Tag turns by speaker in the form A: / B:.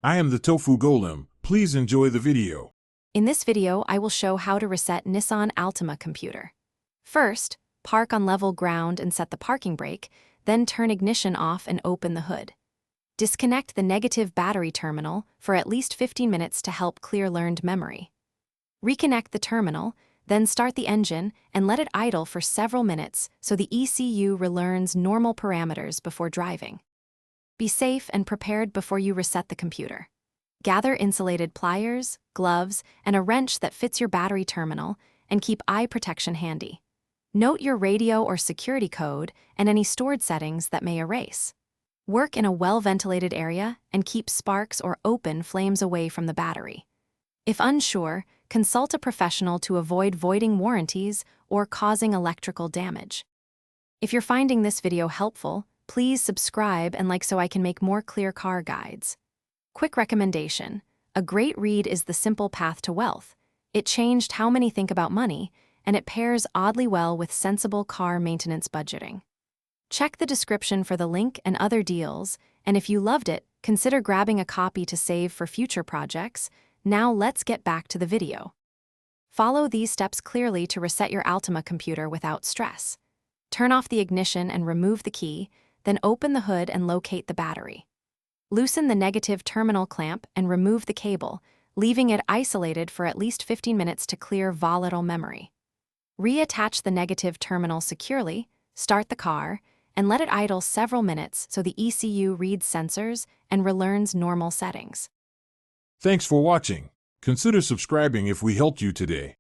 A: I am the Tofu Golem. Please enjoy the video.
B: In this video, I will show how to reset Nissan Altima computer. First, park on level ground and set the parking brake, then turn ignition off and open the hood. Disconnect the negative battery terminal for at least 15 minutes to help clear learned memory. Reconnect the terminal, then start the engine and let it idle for several minutes so the ECU relearns normal parameters before driving. Be safe and prepared before you reset the computer. Gather insulated pliers, gloves, and a wrench that fits your battery terminal, and keep eye protection handy. Note your radio or security code and any stored settings that may erase. Work in a well-ventilated area and keep sparks or open flames away from the battery. If unsure, consult a professional to avoid voiding warranties or causing electrical damage. If you're finding this video helpful, please subscribe and like so I can make more clear car guides. Quick recommendation: a great read is The Simple Path to Wealth. It changed how many think about money, and it pairs oddly well with sensible car maintenance budgeting. Check the description for the link and other deals, and if you loved it, consider grabbing a copy to save for future projects. Now let's get back to the video. Follow these steps clearly to reset your Altima computer without stress. Turn off the ignition and remove the key, then open the hood and locate the battery. Loosen the negative terminal clamp and remove the cable, leaving it isolated for at least 15 minutes to clear volatile memory. Reattach the negative terminal securely, start the car, and let it idle several minutes so the ECU reads sensors and relearns normal settings.
A: Thanks for watching. Consider subscribing if we helped you today.